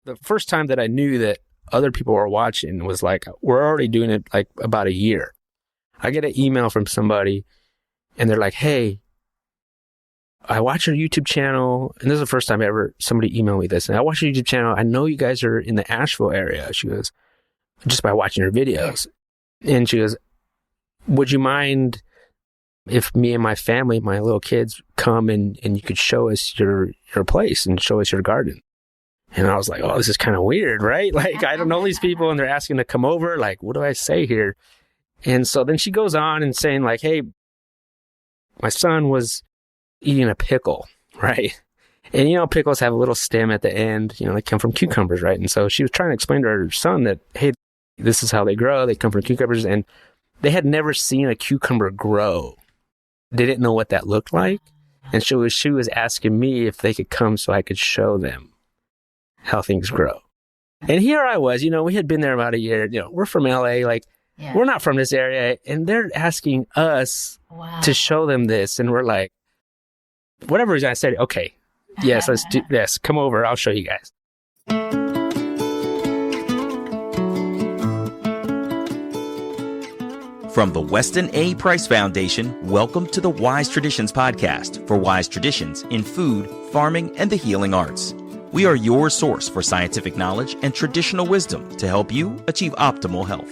The first time that I knew that other people were watching was like, we're already doing it like about a year. I get an email from somebody and they're like, hey, I watch your YouTube channel. And this is the first time ever somebody emailed me this. And I watch your YouTube channel. I know you guys are in the Asheville area. She goes, just by watching your videos. And she goes, would you mind if me and my family, my little kids, come and you could show us your place and show us your garden? And I was like, oh, this is kind of weird, right? Like, I don't know these people and they're asking to come over. Like, what do I say here? And so then she goes on and saying like, hey, my son was eating a pickle, right? And, pickles have a little stem at the end, they come from cucumbers, right? And so she was trying to explain to her son that, hey, this is how they grow. They come from cucumbers. And they had never seen a cucumber grow. They didn't know what that looked like. And she was asking me if they could come so I could show them how things grow. And here I was, we had been there about a year. We're from LA, we're not from this area. And they're asking us to show them this. And we're like, whatever reason, I said, okay, yes, let's do this. Come over. I'll show you guys. From the Weston A. Price Foundation, welcome to the Wise Traditions podcast for wise traditions in food, farming, and the healing arts. We are your source for scientific knowledge and traditional wisdom to help you achieve optimal health.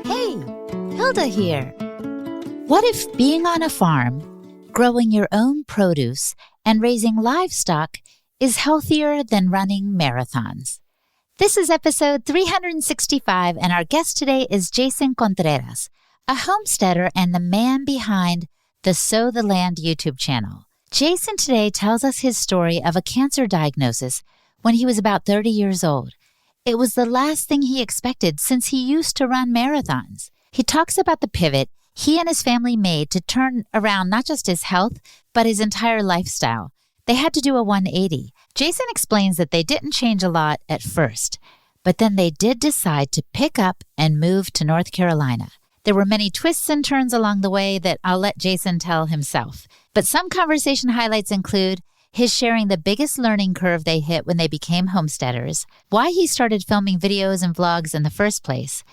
Hey, Hilda here. What if being on a farm, growing your own produce, and raising livestock is healthier than running marathons? This is episode 365, and our guest today is Jason Contreras, a homesteader and the man behind the Sow the Land YouTube channel. Jason today tells us his story of a cancer diagnosis when he was about 30 years old. It was the last thing he expected since he used to run marathons. He talks about the pivot he and his family made to turn around not just his health, but his entire lifestyle. They had to do a 180. Jason explains that they didn't change a lot at first, but then they did decide to pick up and move to North Carolina. There were many twists and turns along the way that I'll let Jason tell himself. But some conversation highlights include his sharing the biggest learning curve they hit when they became homesteaders, why he started filming videos and vlogs in the first place,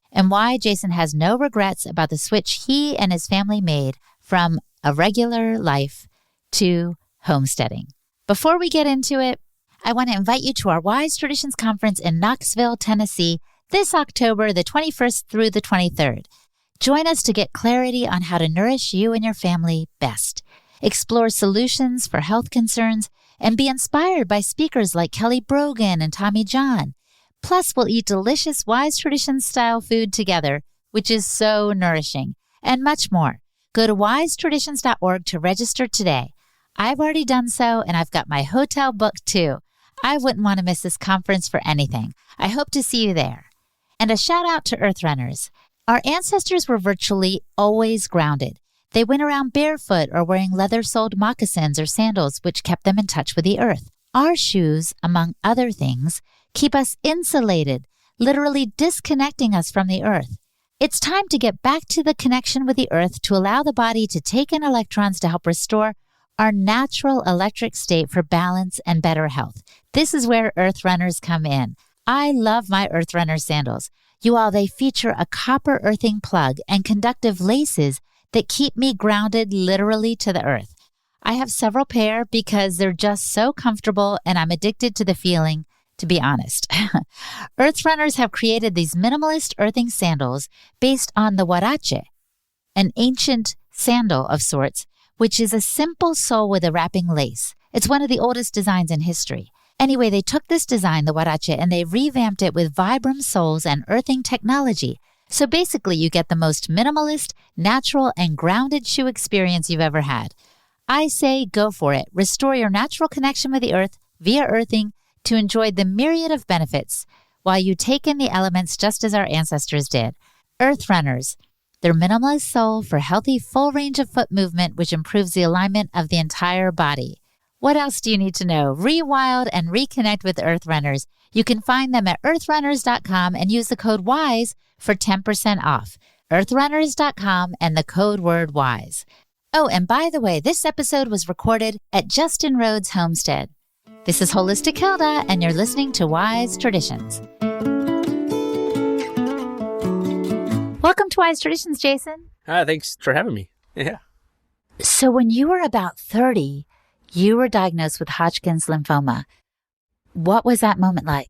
and why Jason has no regrets about the switch he and his family made from a regular life to homesteading. Before we get into it, I want to invite you to our Wise Traditions Conference in Knoxville, Tennessee, this October, the 21st through the 23rd. Join us to get clarity on how to nourish you and your family best, explore solutions for health concerns, and be inspired by speakers like Kelly Brogan and Tommy John. Plus, we'll eat delicious Wise Traditions-style food together, which is so nourishing, and much more. Go to wisetraditions.org to register today. I've already done so, and I've got my hotel booked too. I wouldn't want to miss this conference for anything. I hope to see you there. And a shout out to Earth Runners. Our ancestors were virtually always grounded. They went around barefoot or wearing leather-soled moccasins or sandals, which kept them in touch with the earth. Our shoes, among other things, keep us insulated, literally disconnecting us from the earth. It's time to get back to the connection with the earth to allow the body to take in electrons to help restore our natural electric state for balance and better health. This is where Earth Runners come in. I love my Earth Runner sandals. You all, they feature a copper earthing plug and conductive laces that keep me grounded literally to the earth. I have several pair because they're just so comfortable and I'm addicted to the feeling, to be honest. Earth Runners have created these minimalist earthing sandals based on the huarache, an ancient sandal of sorts, which is a simple sole with a wrapping lace. It's one of the oldest designs in history. Anyway, they took this design, the huarache, and they revamped it with Vibram soles and earthing technology. So basically, you get the most minimalist, natural, and grounded shoe experience you've ever had. I say go for it. Restore your natural connection with the earth via earthing to enjoy the myriad of benefits while you take in the elements just as our ancestors did. Earth Runners. Their minimalist sole for healthy full range of foot movement, which improves the alignment of the entire body. What else do you need to know? Rewild and reconnect with Earth Runners. You can find them at earthrunners.com and use the code WISE for 10% off. earthrunners.com and the code word WISE. Oh, and by the way, this episode was recorded at Justin Rhodes Homestead. This is Holistic Hilda, and you're listening to Wise Traditions. Welcome to Wise Traditions, Jason. Thanks for having me. Yeah. So when you were about 30, you were diagnosed with Hodgkin's lymphoma. What was that moment like?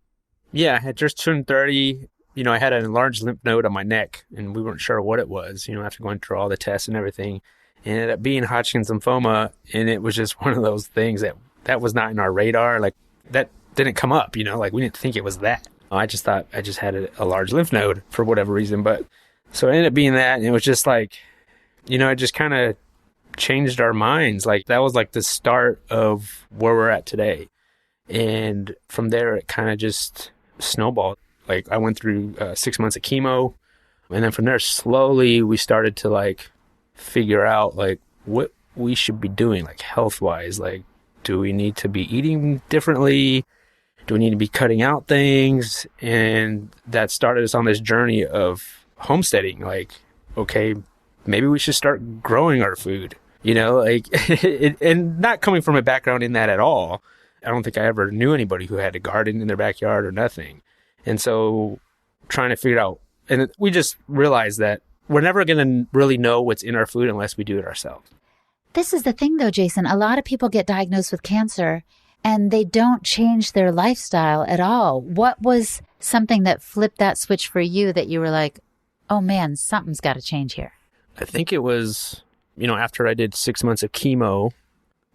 Yeah, I had just turned 30. I had an enlarged lymph node on my neck, and we weren't sure what it was, after going through all the tests and everything. It ended up being Hodgkin's lymphoma, and it was just one of those things that was not in our radar. Like, that didn't come up, we didn't think it was that. I just thought I just had a large lymph node for whatever reason. But so it ended up being that, and it was just like, it just kind of changed our minds. Like, that was like the start of where we're at today. And from there, it kind of just snowballed. Like, I went through 6 months of chemo, and then from there, slowly we started to like figure out like what we should be doing, like health wise. Like, do we need to be eating differently? Do we need to be cutting out things? And that started us on this journey of homesteading. Like, okay, maybe we should start growing our food, and not coming from a background in that at all. I don't think I ever knew anybody who had a garden in their backyard or nothing. And so trying to figure it out, and we just realized that we're never going to really know what's in our food unless we do it ourselves. This is the thing though, Jason. A lot of people get diagnosed with cancer and they don't change their lifestyle at all. What was something that flipped that switch for you that you were like, oh man, something's got to change here? I think it was, after I did 6 months of chemo,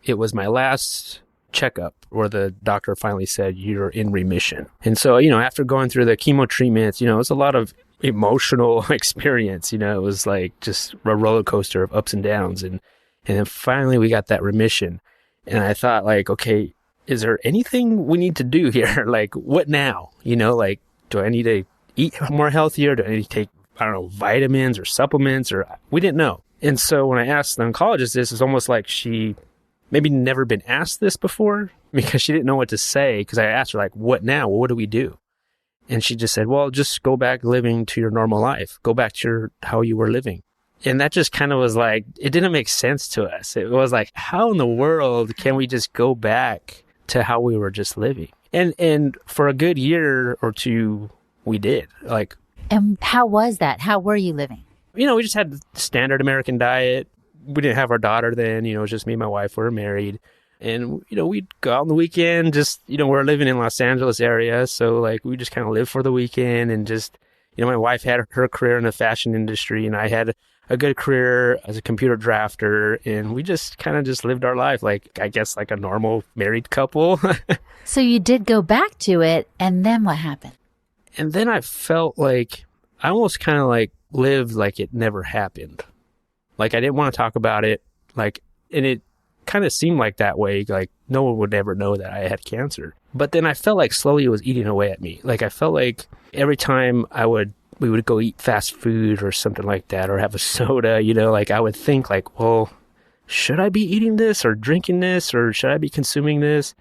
it was my last checkup where the doctor finally said, you're in remission. And so, after going through the chemo treatments, it was a lot of emotional experience. It was like just a roller coaster of ups and downs. And then finally we got that remission. And I thought like, okay, is there anything we need to do here? Like, what now? Like, do I need to eat more healthier? Do I need to take, vitamins or supplements? Or we didn't know. And so when I asked the oncologist this, it's almost like she maybe never been asked this before because she didn't know what to say. Because I asked her like, what now? What do we do? And she just said, well, just go back living to your normal life. Go back to how you were living. And that just kind of was like, it didn't make sense to us. It was like, how in the world can we just go back to how we were just living? And for a good year or two, we did. Like, and how was that? How were you living? We just had the standard American diet. We didn't have our daughter then, it was just me and my wife. We were married. And, we'd go out on the weekend, just, we're living in Los Angeles area. So like, we just kind of lived for the weekend and just, my wife had her career in the fashion industry and I had a good career as a computer drafter. And we just kind of just lived our life, like, I guess like a normal married couple. So you did go back to it. And then what happened? And then I felt like I almost kind of like lived like it never happened. Like, I didn't want to talk about it. Like, and it kind of seemed like that way. Like, no one would ever know that I had cancer. But then I felt like slowly it was eating away at me. Like, I felt like every time we would go eat fast food or something like that, or have a soda, like I would think like, well, should I be eating this or drinking this, or should I be consuming this?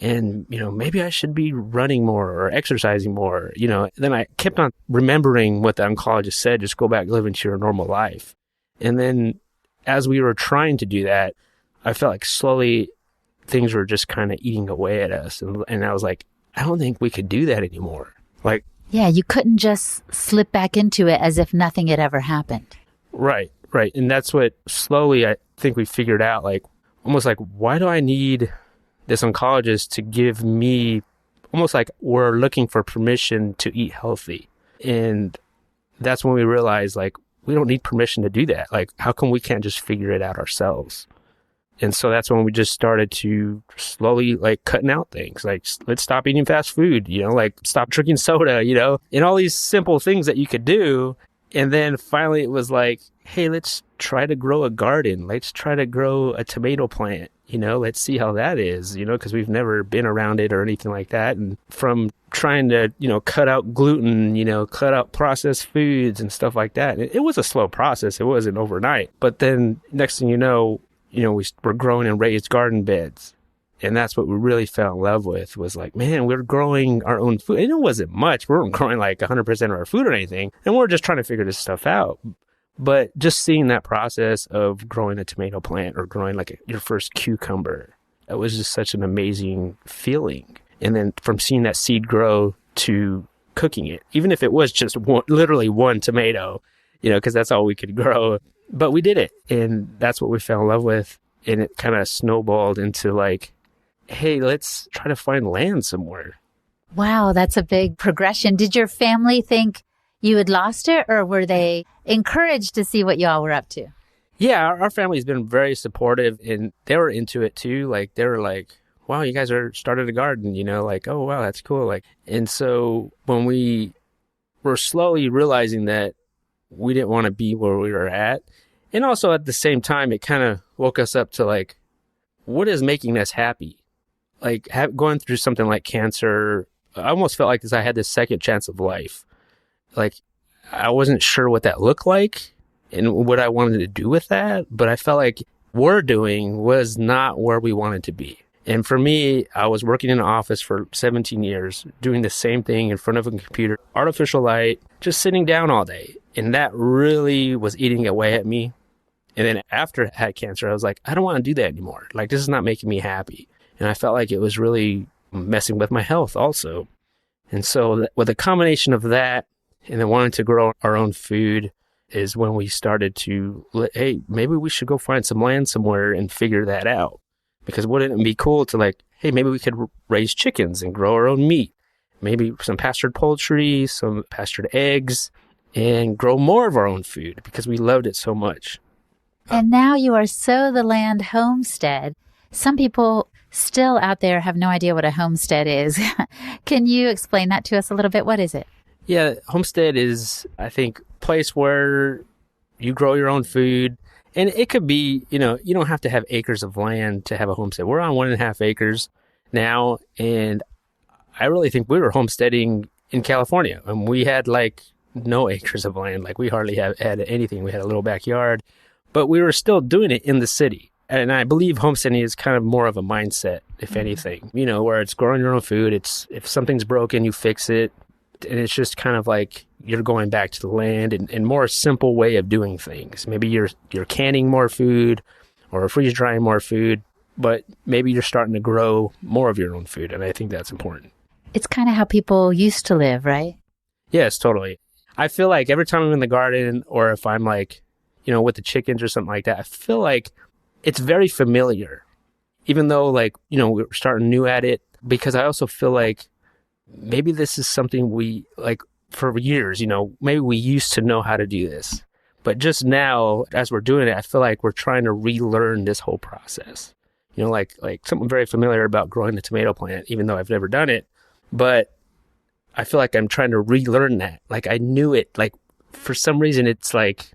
And, maybe I should be running more or exercising more, Then I kept on remembering what the oncologist said, just go back living to your normal life. And then as we were trying to do that, I felt like slowly things were just kind of eating away at us. And I was like, I don't think we could do that anymore. Like, yeah, you couldn't just slip back into it as if nothing had ever happened. Right. And that's what slowly I think we figured out, like, almost like, why do I need this oncologist to give me, almost like we're looking for permission to eat healthy. And that's when we realized, like, we don't need permission to do that. Like, how come we can't just figure it out ourselves? And so that's when we just started to slowly, like, cutting out things. Like, let's stop eating fast food, like, stop drinking soda, and all these simple things that you could do. And then finally it was like, hey, let's try to grow a garden. Let's try to grow a tomato plant. Let's see how that is, because we've never been around it or anything like that. And from trying to, cut out gluten, cut out processed foods and stuff like that. It was a slow process. It wasn't overnight. But then next thing you know, we're growing in raised garden beds. And that's what we really fell in love with, was like, man, we're growing our own food. And it wasn't much. We weren't growing like 100% of our food or anything. And we're just trying to figure this stuff out. But just seeing that process of growing a tomato plant or growing like your first cucumber, that was just such an amazing feeling. And then from seeing that seed grow to cooking it, even if it was just literally one tomato, because that's all we could grow. But we did it. And that's what we fell in love with. And it kind of snowballed into like, hey, let's try to find land somewhere. Wow, that's a big progression. Did your family think you had lost it, or were they encouraged to see what y'all were up to? Yeah, our family's been very supportive, and they were into it too. Like, they were like, wow, you guys are started a garden, like, oh, wow, that's cool. Like, and so when we were slowly realizing that we didn't want to be where we were at, and also at the same time, it kind of woke us up to like, what is making us happy? Like, going through something like cancer, I almost felt like I had this second chance of life. Like, I wasn't sure what that looked like and what I wanted to do with that, but I felt like we're doing was not where we wanted to be. And for me, I was working in an office for 17 years, doing the same thing in front of a computer, artificial light, just sitting down all day. And that really was eating away at me. And then after I had cancer, I was like, I don't want to do that anymore. Like, this is not making me happy. And I felt like it was really messing with my health also. And so with a combination of that and then wanting to grow our own food is when we started to, hey, maybe we should go find some land somewhere and figure that out. Because wouldn't it be cool to like, hey, maybe we could raise chickens and grow our own meat, maybe some pastured poultry, some pastured eggs, and grow more of our own food because we loved it so much. And now you are Sow the Land Homestead. Some people still out there have no idea what a homestead is. Can you explain that to us a little bit? What is it? Yeah, homestead is, I think, a place where you grow your own food. And it could be, you don't have to have acres of land to have a homestead. We're on 1.5 acres now. And I really think we were homesteading in California. And we had like no acres of land. Like, we hardly had anything. We had a little backyard. But we were still doing it in the city. And I believe homesteading is kind of more of a mindset, if anything, where it's growing your own food. It's, if something's broken, you fix it. And it's just kind of like you're going back to the land and more simple way of doing things. Maybe you're canning more food or freeze drying more food, but maybe you're starting to grow more of your own food. And I think that's important. It's kind of how people used to live, right? Yes, totally. I feel like every time I'm in the garden or if I'm like, with the chickens or something like that, I feel like it's very familiar, even though like, we're starting new at it, because I also feel like maybe this is something we like for years, maybe we used to know how to do this, but just now as we're doing it, I feel like we're trying to relearn this whole process, like something very familiar about growing a tomato plant, even though I've never done it, but I feel like I'm trying to relearn that. Like, I knew it, like for some reason, it's like,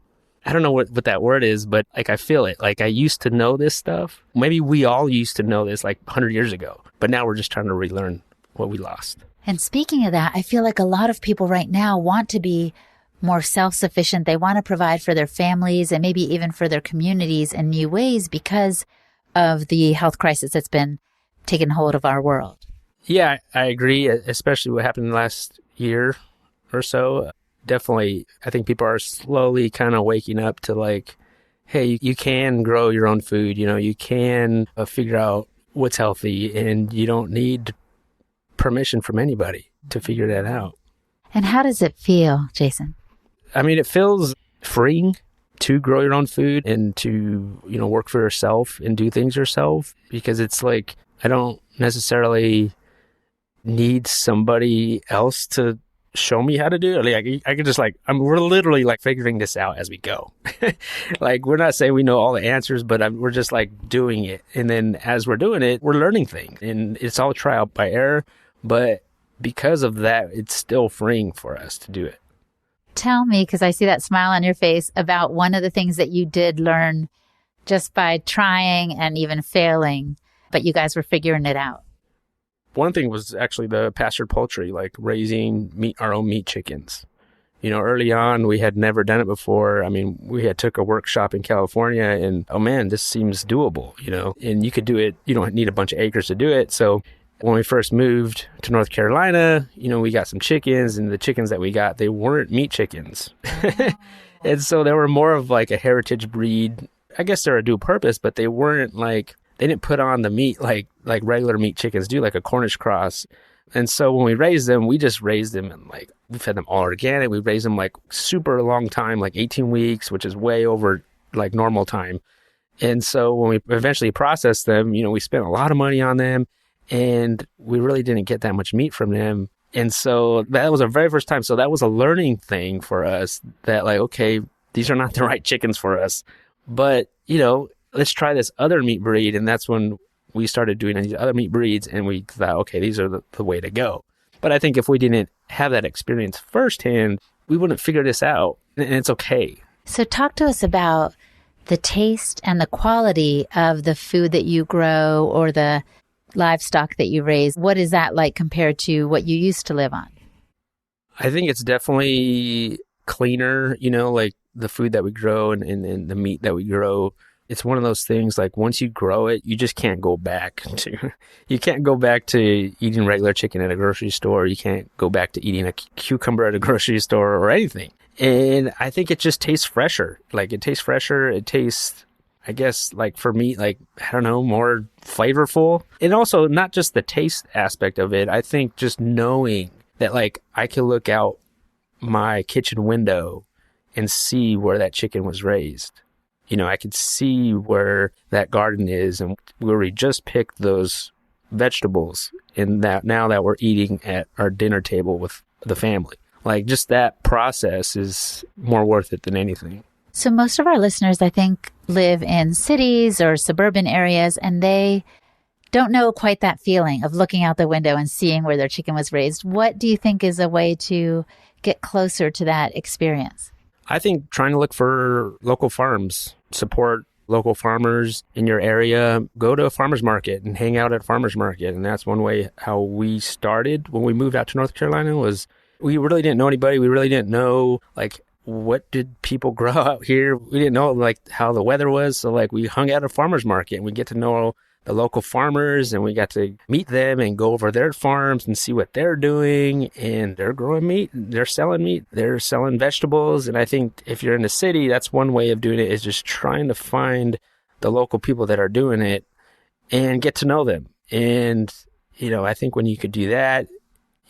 I don't know what that word is, but like I feel it. Like, I used to know this stuff. Maybe we all used to know this like 100 years ago, but now we're just trying to relearn what we lost. And speaking of that, I feel like a lot of people right now want to be more self-sufficient. They want to provide for their families and maybe even for their communities in new ways because of the health crisis that's been taking hold of our world. Yeah, I agree, especially what happened last year or so. Definitely, I think people are slowly kind of waking up to like, hey, you can grow your own food. You can figure out what's healthy and you don't need permission from anybody to figure that out. And how does it feel, Jason? I mean, it feels freeing to grow your own food and to, work for yourself and do things yourself, because it's like, I don't necessarily need somebody else to show me how to do it. Like, I could just we're literally like figuring this out as we go. Like, we're not saying we know all the answers, but we're just like doing it. And then as we're doing it, we're learning things, and it's all trial by error. But because of that, it's still freeing for us to do it. Tell me, because I see that smile on your face, about one of the things that you did learn just by trying and even failing, but you guys were figuring it out. One thing was actually the pastured poultry, like raising our own meat chickens. Early on, we had never done it before. I mean, we had took a workshop in California and, oh man, this seems doable, and you could do it. You don't need a bunch of acres to do it. So when we first moved to North Carolina, we got some chickens, and the chickens that we got, they weren't meat chickens. And so they were more of like a heritage breed. I guess they're a dual purpose, but they weren't like, they didn't put on the meat like regular meat chickens do, like a Cornish cross. And so when we raised them, we just raised them and like we fed them all organic. We raised them like super long time, like 18 weeks, which is way over like normal time. And so when we eventually processed them, we spent a lot of money on them and we really didn't get that much meat from them. And so that was our very first time. So that was a learning thing for us that like, okay, these are not the right chickens for us, but let's try this other meat breed. And that's when we started doing these other meat breeds and we thought, okay, these are the way to go. But I think if we didn't have that experience firsthand, we wouldn't figure this out, and it's okay. So talk to us about the taste and the quality of the food that you grow or the livestock that you raise. What is that like compared to what you used to live on? I think it's definitely cleaner, like the food that we grow and the meat that we grow. It's one of those things like once you grow it, you just can't go back to, you can't go back to eating regular chicken at a grocery store. You can't go back to eating a cucumber at a grocery store or anything. And I think it just tastes fresher. Like it tastes fresher. It tastes, I guess, like for me, like, I don't know, more flavorful. And also not just the taste aspect of it. I think just knowing that like I can look out my kitchen window and see where that chicken was raised. I could see where that garden is and where we just picked those vegetables and that now that we're eating at our dinner table with the family. Like just that process is more worth it than anything. So most of our listeners, I think, live in cities or suburban areas, and they don't know quite that feeling of looking out the window and seeing where their chicken was raised. What do you think is a way to get closer to that experience? I think trying to look for local farms, support local farmers in your area, go to a farmer's market and hang out at a farmer's market. And that's one way how we started when we moved out to North Carolina was we really didn't know anybody. We really didn't know like what did people grow out here. We didn't know like how the weather was. So like we hung out at a farmer's market and we get to know the local farmers and we got to meet them and go over their farms and see what they're doing. And they're growing meat, they're selling vegetables. And I think if you're in the city, that's one way of doing it is just trying to find the local people that are doing it and get to know them. And, I think when you could do that,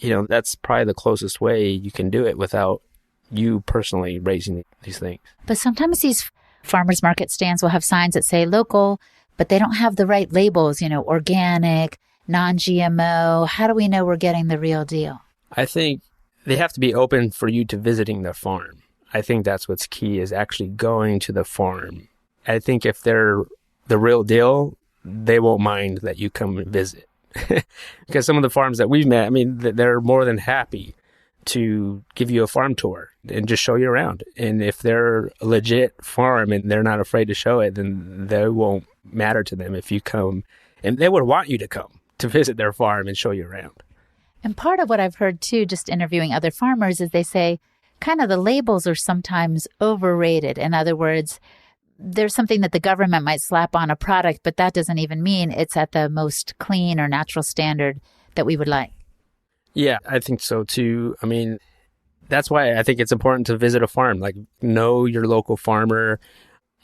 that's probably the closest way you can do it without you personally raising these things. But sometimes these farmers market stands will have signs that say local, but they don't have the right labels, organic, non-GMO. How do we know we're getting the real deal? I think they have to be open for you to visiting the farm. I think that's what's key is actually going to the farm. I think if they're the real deal, they won't mind that you come and visit. Because some of the farms that we've met, I mean, they're more than happy to give you a farm tour and just show you around. And if they're a legit farm and they're not afraid to show it, then they won't matter to them if you come. And they would want you to come to visit their farm and show you around. And part of what I've heard too, just interviewing other farmers, is they say kind of the labels are sometimes overrated. In other words, there's something that the government might slap on a product, but that doesn't even mean it's at the most clean or natural standard that we would like. Yeah, I think so too. I mean, that's why I think it's important to visit a farm, like know your local farmer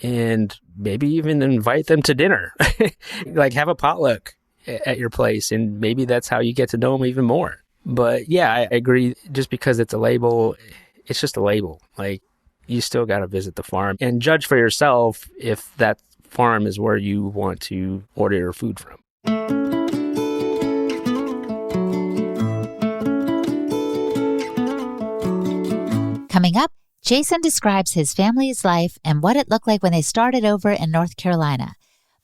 and maybe even invite them to dinner, like have a potluck at your place. And maybe that's how you get to know them even more. But yeah, I agree. Just because it's a label, it's just a label. Like you still got to visit the farm and judge for yourself if that farm is where you want to order your food from. Coming up, Jason describes his family's life and what it looked like when they started over in North Carolina.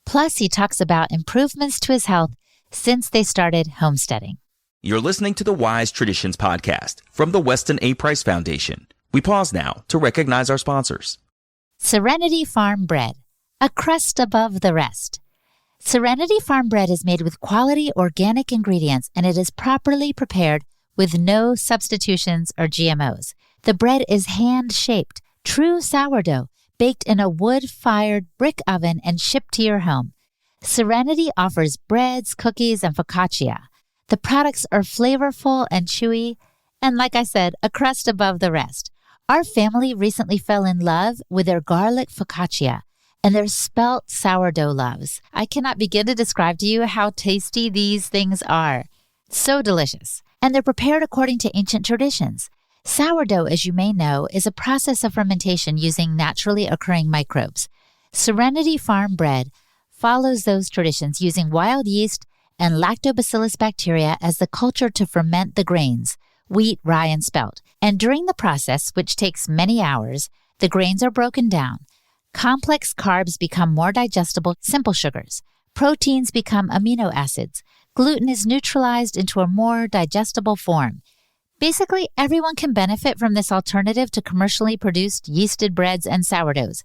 Plus, he talks about improvements to his health since they started homesteading. You're listening to the Wise Traditions podcast from the Weston A. Price Foundation. We pause now to recognize our sponsors. Serenity Farm Bread, a crust above the rest. Serenity Farm Bread is made with quality organic ingredients, and it is properly prepared with no substitutions or GMOs. The bread is hand-shaped, true sourdough, baked in a wood-fired brick oven and shipped to your home. Serenity offers breads, cookies, and focaccia. The products are flavorful and chewy, and like I said, a crust above the rest. Our family recently fell in love with their garlic focaccia and their spelt sourdough loaves. I cannot begin to describe to you how tasty these things are. So delicious. And they're prepared according to ancient traditions. Sourdough, as you may know, is a process of fermentation using naturally occurring microbes. Serenity Farm bread follows those traditions using wild yeast and lactobacillus bacteria as the culture to ferment the grains, wheat, rye, and spelt. And during the process, which takes many hours, the grains are broken down. Complex carbs become more digestible, simple sugars. Proteins become amino acids. Gluten is neutralized into a more digestible form. Basically, everyone can benefit from this alternative to commercially produced yeasted breads and sourdoughs.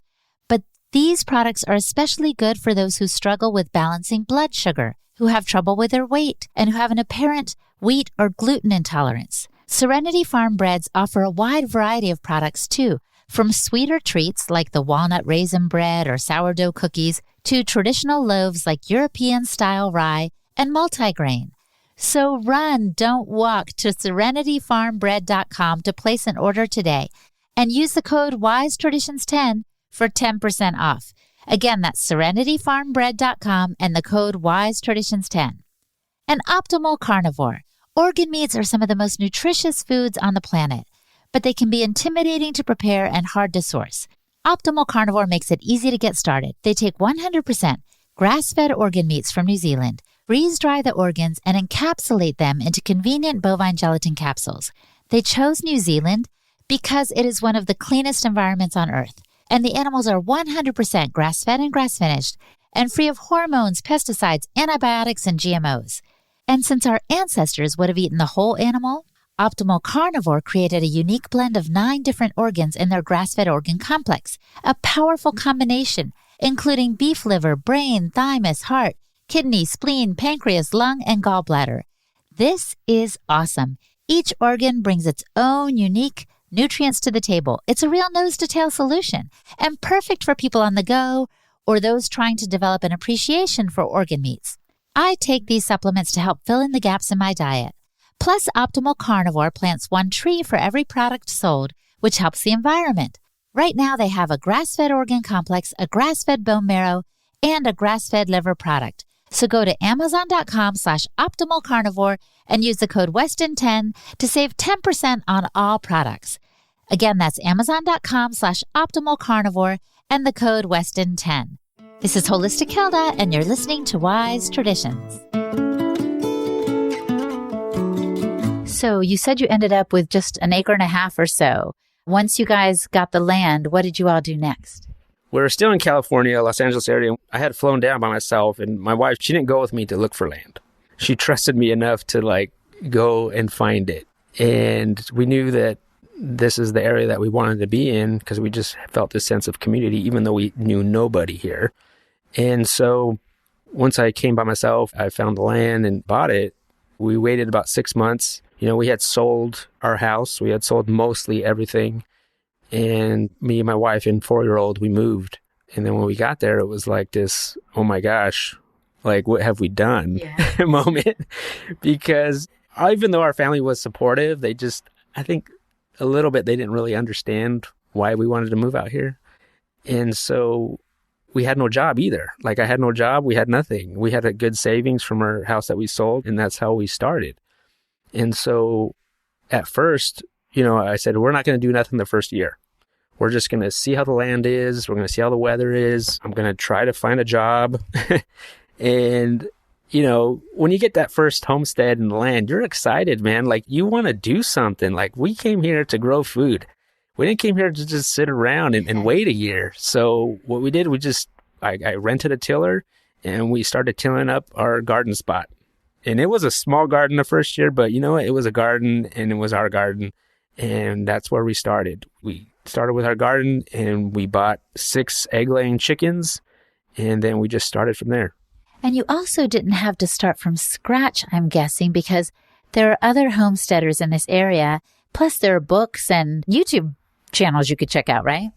But these products are especially good for those who struggle with balancing blood sugar, who have trouble with their weight, and who have an apparent wheat or gluten intolerance. Serenity Farm breads offer a wide variety of products too, from sweeter treats like the walnut raisin bread or sourdough cookies to traditional loaves like European-style rye and multigrain. So run, don't walk to serenityfarmbread.com to place an order today and use the code WISETRADITIONS10 for 10% off. Again, that's serenityfarmbread.com and the code WISETRADITIONS10. An optimal carnivore. Organ meats are some of the most nutritious foods on the planet, but they can be intimidating to prepare and hard to source. Optimal Carnivore makes it easy to get started. They take 100% grass-fed organ meats from New Zealand, freeze-dry the organs, and encapsulate them into convenient bovine gelatin capsules. They chose New Zealand because it is one of the cleanest environments on Earth, and the animals are 100% grass-fed and grass-finished, and free of hormones, pesticides, antibiotics, and GMOs. And since our ancestors would have eaten the whole animal, Optimal Carnivore created a unique blend of 9 different organs in their grass-fed organ complex, a powerful combination, including beef liver, brain, thymus, heart, kidney, spleen, pancreas, lung, and gallbladder. This is awesome. Each organ brings its own unique nutrients to the table. It's a real nose-to-tail solution and perfect for people on the go or those trying to develop an appreciation for organ meats. I take these supplements to help fill in the gaps in my diet. Plus, Optimal Carnivore plants 1 tree for every product sold, which helps the environment. Right now, they have a grass-fed organ complex, a grass-fed bone marrow, and a grass-fed liver product. So go to Amazon.com/optimalcarnivore and use the code Weston10 to save 10% on all products. Again, that's Amazon.com/optimalcarnivore and the code Weston10. This is Holistic Hilda, and you're listening to Wise Traditions. So you said you ended up with just an acre and a half or so. Once you guys got the land, what did you all do next? We were still in California, Los Angeles area. I had flown down by myself, and my wife, she didn't go with me to look for land. She trusted me enough to go and find it. And we knew that this is the area that we wanted to be in because we just felt this sense of community, even though we knew nobody here. And so once I came by myself, I found the land and bought it. We waited about 6 months. We had sold our house. We had sold mostly everything. And me and my wife and 4-year-old, we moved. And then when we got there, it was like this, oh my gosh, what have we done moment? Because even though our family was supportive, they just, I think a little bit, they didn't really understand why we wanted to move out here. And so we had no job either. I had no job. We had nothing. We had a good savings from our house that we sold, and that's how we started. And so at first, I said, we're not going to do nothing the first year. We're just going to see how the land is. We're going to see how the weather is. I'm going to try to find a job. And, when you get that first homestead in the land, you're excited, man. You want to do something. We came here to grow food. We didn't came here to just sit around and wait a year. So what we did, I rented a tiller and we started tilling up our garden spot. And it was a small garden the first year, but you know what? It was a garden and it was our garden. And that's where we started. We started with our garden and we bought 6 egg-laying chickens. And then we just started from there. And you also didn't have to start from scratch, I'm guessing, because there are other homesteaders in this area Plus, there are books and YouTube channels you could check out, right?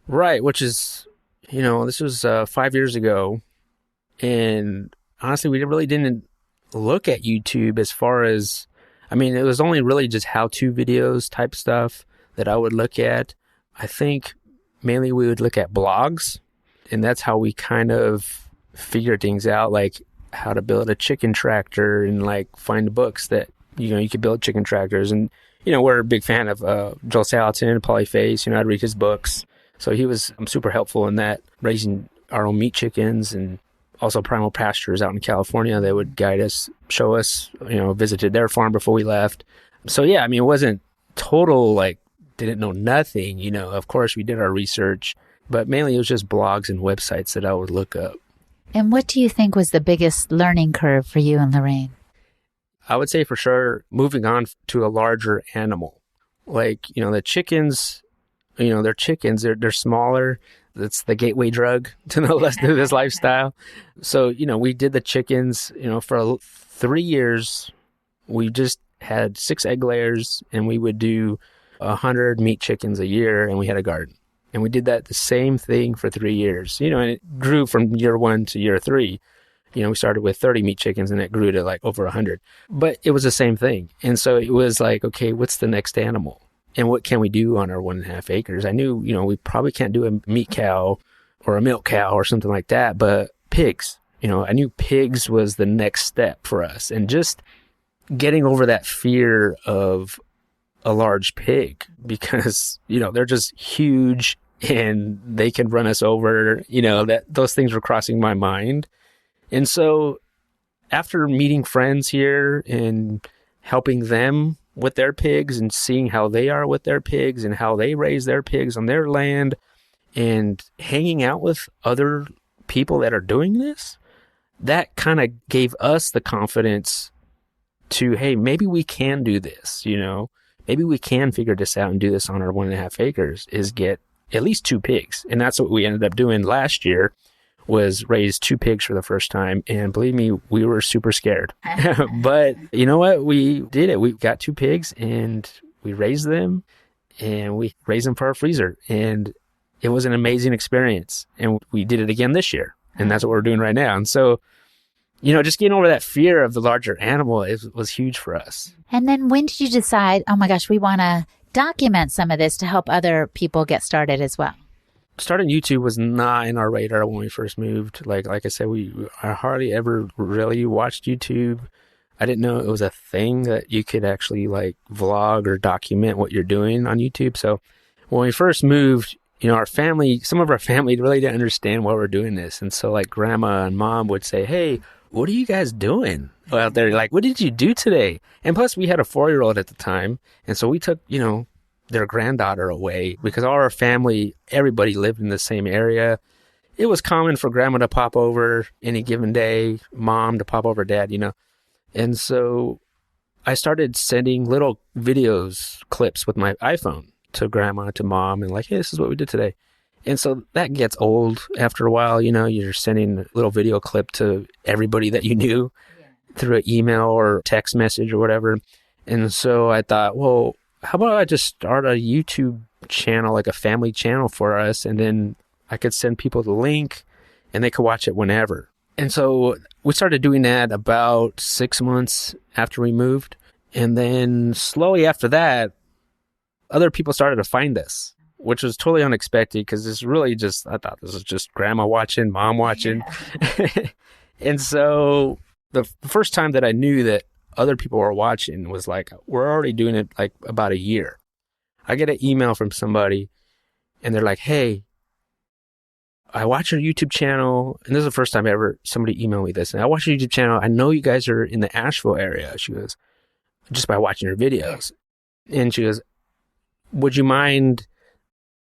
Right, which is, this was 5 years ago. And honestly, we really didn't look at YouTube as far as, it was only really just how-to videos type stuff that I would look at. I think mainly we would look at blogs, and that's how we kind of figured things out, like how to build a chicken tractor and like find books that, you could build chicken tractors. And, we're a big fan of Joel Salatin, Polyface. I'd read his books. So he was super helpful in that, raising our own meat chickens, and also Primal Pastures out in California. They would guide us, show us, visited their farm before we left. So yeah, it wasn't total, like, didn't know nothing, of course we did our research, but mainly it was just blogs and websites that I would look up. And what do you think was the biggest learning curve for you and Lorraine? I would say for sure moving on to a larger animal. Like, the chickens, they're chickens, they're smaller. That's the gateway drug to this lifestyle. So, we did the chickens, for 3 years. We just had 6 egg layers, and we would do 100 meat chickens a year, and we had a garden. And we did that the same thing for 3 years, and it grew from year 1 to year 3. We started with 30 meat chickens, and it grew to like over 100. But it was the same thing. And so it was like, okay, what's the next animal? And what can we do on our 1.5 acres? I knew, we probably can't do a meat cow or a milk cow or something like that, but pigs, I knew pigs was the next step for us. And just getting over that fear of a large pig, because, they're just huge and they can run us over, that those things were crossing my mind. And so after meeting friends here and helping them with their pigs and seeing how they are with their pigs and how they raise their pigs on their land, and hanging out with other people that are doing this, that kind of gave us the confidence to, hey, maybe we can do this, maybe we can figure this out and do this on our 1.5 acres, is get at least 2 pigs. And that's what we ended up doing last year, was raise 2 pigs for the first time. And believe me, we were super scared. But you know what? We did it. We got 2 pigs and we raised them, and we raised them for our freezer. And it was an amazing experience. And we did it again this year. And that's what we're doing right now. And so, just getting over that fear of the larger animal was huge for us. And then when did you decide, oh my gosh, we want to document some of this to help other people get started as well? Starting YouTube was not in our radar when we first moved. Like I said, I hardly ever really watched YouTube. I didn't know it was a thing that you could actually like vlog or document what you're doing on YouTube. So when we first moved, some of our family really didn't understand why we're doing this. And so like grandma and mom would say, hey, what are you guys doing out there? Like, what did you do today? And plus we had a 4-year-old at the time. And so we took, their granddaughter away, because all our family, everybody lived in the same area. It was common for grandma to pop over any given day, mom to pop over dad, And so I started sending little videos, clips with my iPhone to grandma, to mom, and like, hey, this is what we did today. And so that gets old after a while, you're sending a little video clip to everybody that you knew through an email or text message or whatever. And so I thought, well, how about I just start a YouTube channel, like a family channel for us, and then I could send people the link and they could watch it whenever. And so we started doing that about 6 months after we moved. And then slowly after that, other people started to find us, which was totally unexpected, because this really just, I thought this was just grandma watching, mom watching. Yeah. And so the first time that I knew that other people were watching was like, we're already doing it like about a year. I get an email from somebody and they're like, hey, I watch your YouTube channel. And this is the first time ever somebody emailed me this. And I watch your YouTube channel. I know you guys are in the Asheville area. She goes, just by watching your videos. And she goes, would you mind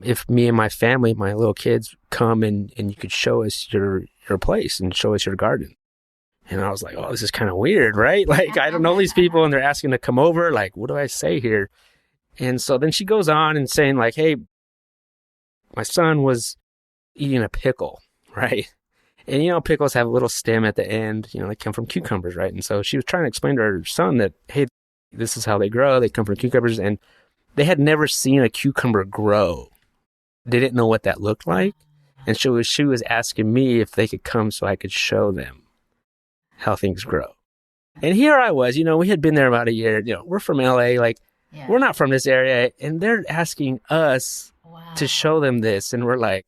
if me and my family, my little kids, come and you could show us your place and show us your garden? And I was like, oh, this is kind of weird, right? Like, I don't know these people and they're asking to come over. Like, what do I say here? And so then she goes on and saying like, hey, my son was eating a pickle, right? And, pickles have a little stem at the end, they come from cucumbers, right? And so she was trying to explain to her son that, hey, This is how they grow. They come from cucumbers, and they had never seen a cucumber grow. They didn't know what that looked like. And she was asking me if they could come so I could show them how things grow. And here I was, we had been there about a year. We're from LA, we're not from this area. And they're asking us to show them this. And we're like,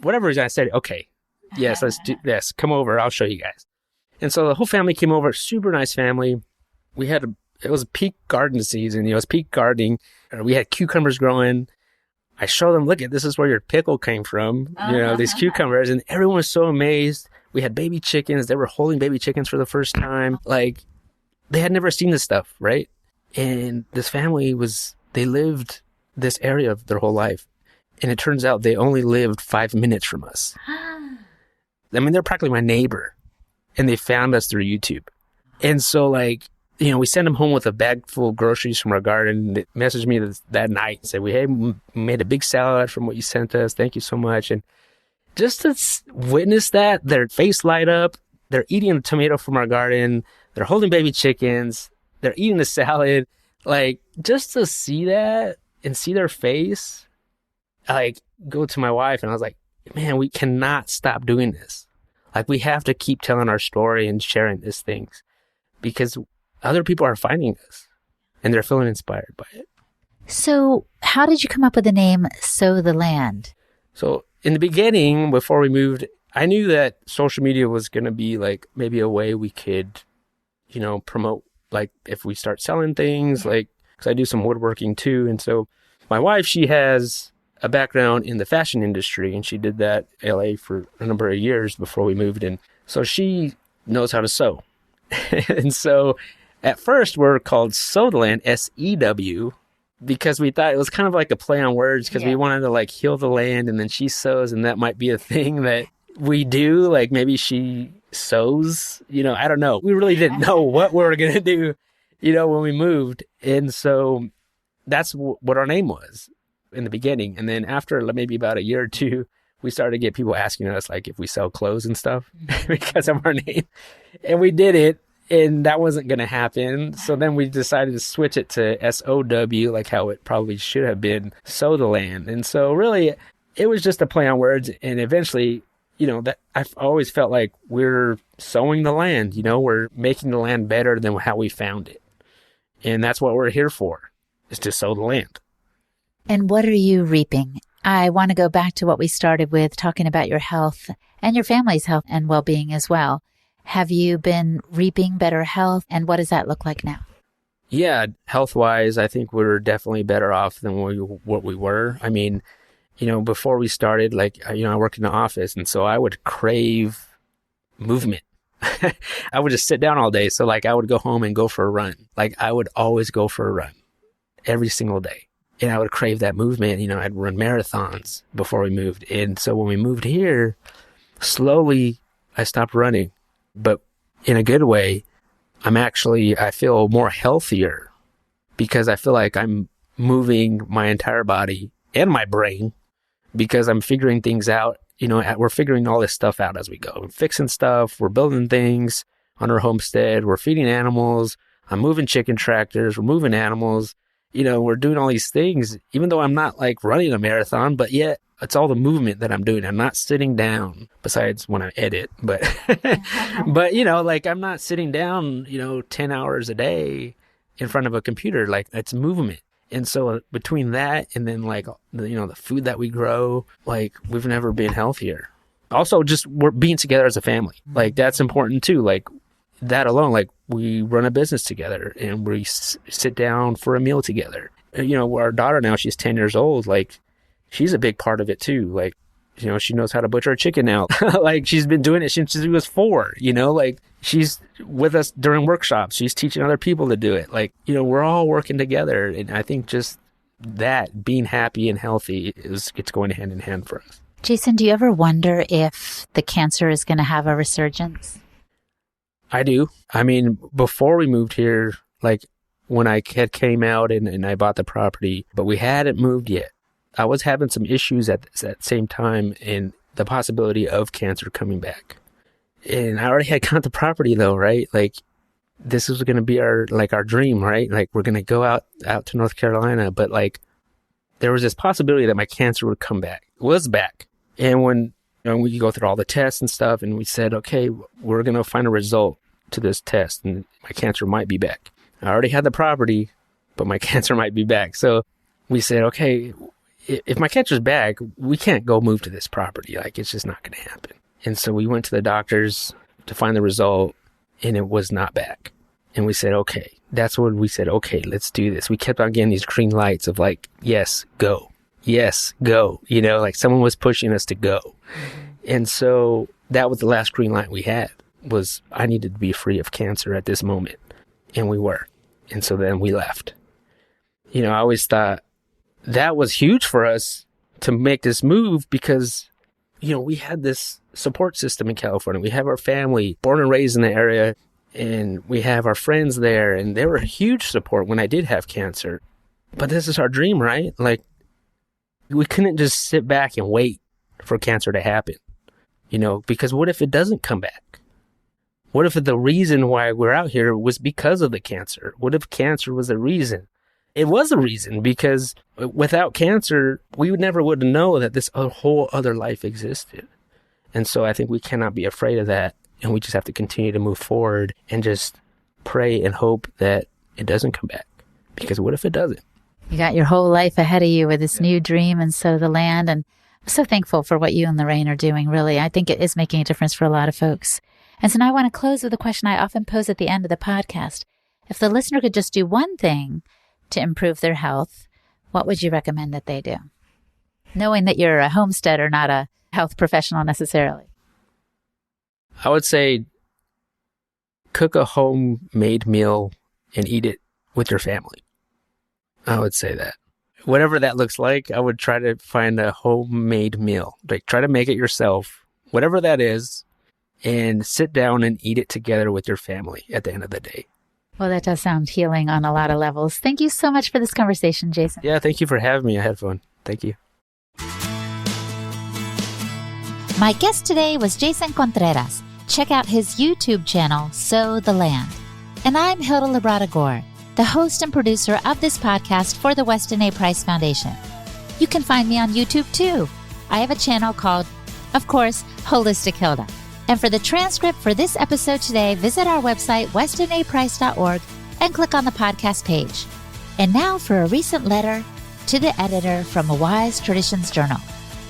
whatever I said, okay, yes, let's do this. Come over. I'll show you guys. And so the whole family came over, super nice family. It was peak garden season, it was peak gardening. We had cucumbers growing. I showed them, look, this is where your pickle came from, these cucumbers. And everyone was so amazed. We had baby chickens. They were holding baby chickens for the first time. They had never seen this stuff, right? And this family they lived this area of their whole life. And it turns out they only lived 5 minutes from us. They're practically my neighbor. And they found us through YouTube. And so, we sent them home with a bag full of groceries from our garden. They messaged me that night and said, we made a big salad from what you sent us. Thank you so much. And just to witness that, their face light up. They're eating a tomato from our garden. They're holding baby chickens. They're eating the salad. Just to see that and see their face, I go to my wife and I was like, man, we cannot stop doing this. We have to keep telling our story and sharing these things because other people are finding us and they're feeling inspired by it. So how did you come up with the name Sow the Land? So in the beginning, before we moved, I knew that social media was going to be maybe a way we could, promote, if we start selling things, because I do some woodworking too. And so my wife, she has a background in the fashion industry, and she did that in LA for a number of years before we moved in. So she knows how to sew. And so at first we're called Sow the Land, S-E-W, because we thought it was kind of like a play on words because we wanted to heal the land, and then she sews, and that might be a thing that we do. Maybe she sews, I don't know. We really didn't know what we were going to do, when we moved. And so that's what our name was in the beginning. And then after maybe about a year or two, we started to get people asking us if we sell clothes and stuff because of our name. And we did it, and that wasn't going to happen. So then we decided to switch it to S-O-W, how it probably should have been, Sow the Land. And so really, it was just a play on words. And eventually, that I've always felt like we're sowing the land, we're making the land better than how we found it. And that's what we're here for, is to sow the land. And what are you reaping? I want to go back to what we started with, talking about your health and your family's health and well-being as well. Have you been reaping better health, and what does that look like now? Yeah, health-wise, I think we're definitely better off than what we were. Before we started, I work in the office, and so I would crave movement. I would just sit down all day. So I would go home and go for a run. I would always go for a run every single day. And I would crave that movement. I'd run marathons before we moved. And so when we moved here, slowly I stopped running. But in a good way, I feel more healthier because I feel like I'm moving my entire body and my brain because I'm figuring things out. We're figuring all this stuff out as we go. We're fixing stuff. We're building things on our homestead. We're feeding animals. I'm moving chicken tractors. We're moving animals. We're doing all these things, even though I'm not running a marathon, but yet it's all the movement that I'm doing. I'm not sitting down besides when I edit, but, I'm not sitting down, 10 hours a day in front of a computer. It's movement. And so between that and then the food that we grow, we've never been healthier. Also, just we're being together as a family. That's important too. That alone, we run a business together and we sit down for a meal together. Our daughter now, she's 10 years old. She's a big part of it too. She knows how to butcher a chicken now. She's been doing it since she was 4, she's with us during workshops. She's teaching other people to do it. We're all working together. And I think just that being happy and healthy it's going hand in hand for us. Jason, do you ever wonder if the cancer is going to have a resurgence? I do. Before we moved here, when I came out and I bought the property, but we hadn't moved yet. I was having some issues at that same time and the possibility of cancer coming back. And I already had got the property though, right? this was going to be our dream, right? Like, we're going to go out to North Carolina, but like, there was this possibility that my cancer would come back. It was back. And when we go through all the tests and stuff, and we said, okay, we're going to find a result to this test, and my cancer might be back. I already had the property, but my cancer might be back. So we said, okay, if my cancer's back, we can't go move to this property. Like, it's just not going to happen. And so we went to the doctors to find the result, and it was not back. And we said, okay, that's when we said, okay, let's do this. We kept on getting these green lights of like, yes, go. Yes, go. You know, like someone was pushing us to go. And so that was the last green light we had, was I needed to be free of cancer at this moment. And we were. And so then we left. You know, I always thought that was huge for us to make this move because, you know, we had this support system in California. We have our family, born and raised in the area, and we have our friends there, and they were a huge support when I did have cancer. But this is our dream, right? Like, we couldn't just sit back and wait for cancer to happen, you know, because what if it doesn't come back? What if the reason why we're out here was because of the cancer? What if cancer was the reason? It was a reason, because without cancer, we would never would know that this whole other life existed. And so I think we cannot be afraid of that. And we just have to continue to move forward and just pray and hope that it doesn't come back. Because what if it doesn't? You got your whole life ahead of you with this new dream and Sow the Land. And I'm so thankful for what you and Lorraine are doing, really. I think it is making a difference for a lot of folks. And so now I want to close with a question I often pose at the end of the podcast. If the listener could just do one thing to improve their health, what would you recommend that they do? Knowing that you're a homesteader, not a health professional necessarily. I would say cook a homemade meal and eat it with your family. I would say that. Whatever that looks like, I would try to find a homemade meal. Like, try to make it yourself, whatever that is, and sit down and eat it together with your family at the end of the day. Well, that does sound healing on a lot of levels. Thank you so much for this conversation, Jason. Yeah, thank you for having me. I had fun. Thank you. My guest today was Jason Contreras. Check out his YouTube channel, Sow the Land. And I'm Hilda Labrada-Gore, the host and producer of this podcast for the Weston A. Price Foundation. You can find me on YouTube too. I have a channel called, of course, Holistic Hilda. And for the transcript for this episode today, visit our website, westonaprice.org, and click on the podcast page. And now for a recent letter to the editor from a Wise Traditions Journal.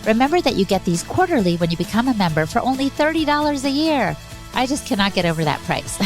Remember that you get these quarterly when you become a member for only $30 a year. I just cannot get over that price.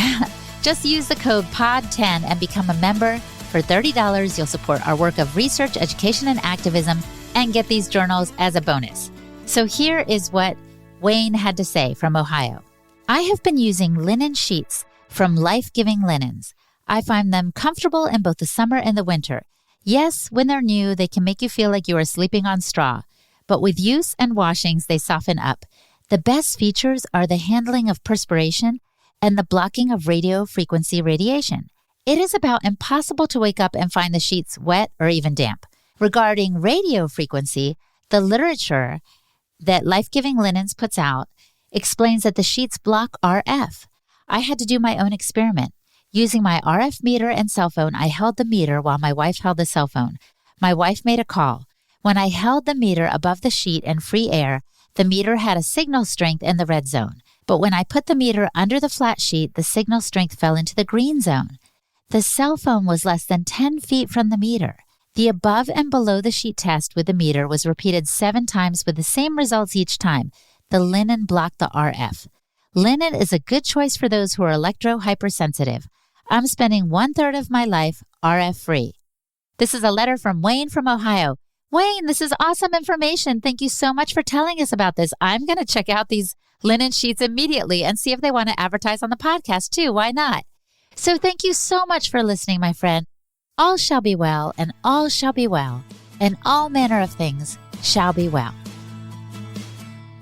Just use the code POD10 and become a member. For $30, you'll support our work of research, education, and activism, and get these journals as a bonus. So here is what Wayne had to say from Ohio. I have been using linen sheets from Life Giving Linens. I find them comfortable in both the summer and the winter. Yes, when they're new, they can make you feel like you are sleeping on straw. But with use and washings, they soften up. The best features are the handling of perspiration and the blocking of radio frequency radiation. It is about impossible to wake up and find the sheets wet or even damp. Regarding radio frequency, the literature that Life Giving Linens puts out explains that the sheets block RF. I had to do my own experiment. Using my RF meter and cell phone, I held the meter while my wife held the cell phone. My wife made a call. When I held the meter above the sheet in free air, the meter had a signal strength in the red zone. But when I put the meter under the flat sheet, the signal strength fell into the green zone. The cell phone was less than 10 feet from the meter. The above and below the sheet test with the meter was repeated 7 times with the same results each time. The linen blocked the RF. Linen is a good choice for those who are electro-hypersensitive. I'm spending 1/3 of my life RF-free. This is a letter from Wayne from Ohio. Wayne, this is awesome information. Thank you so much for telling us about this. I'm going to check out these linen sheets immediately and see if they want to advertise on the podcast too. Why not? So thank you so much for listening, my friend. All shall be well, and all shall be well, and all manner of things shall be well.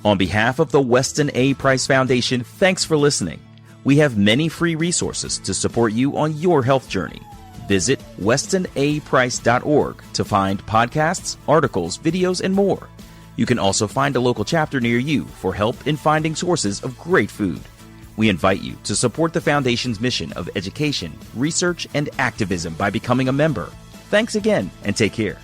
On behalf of the Weston A. Price Foundation, thanks for listening. We have many free resources to support you on your health journey. Visit westonaprice.org to find podcasts, articles, videos, and more. You can also find a local chapter near you for help in finding sources of great food. We invite you to support the Foundation's mission of education, research, and activism by becoming a member. Thanks again, and take care.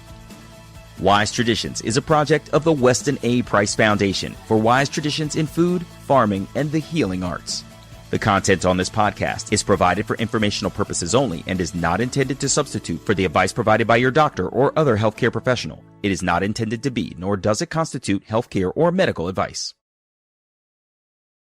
Wise Traditions is a project of the Weston A. Price Foundation for wise traditions in food, farming, and the healing arts. The content on this podcast is provided for informational purposes only and is not intended to substitute for the advice provided by your doctor or other healthcare professional. It is not intended to be, nor does it constitute healthcare or medical advice.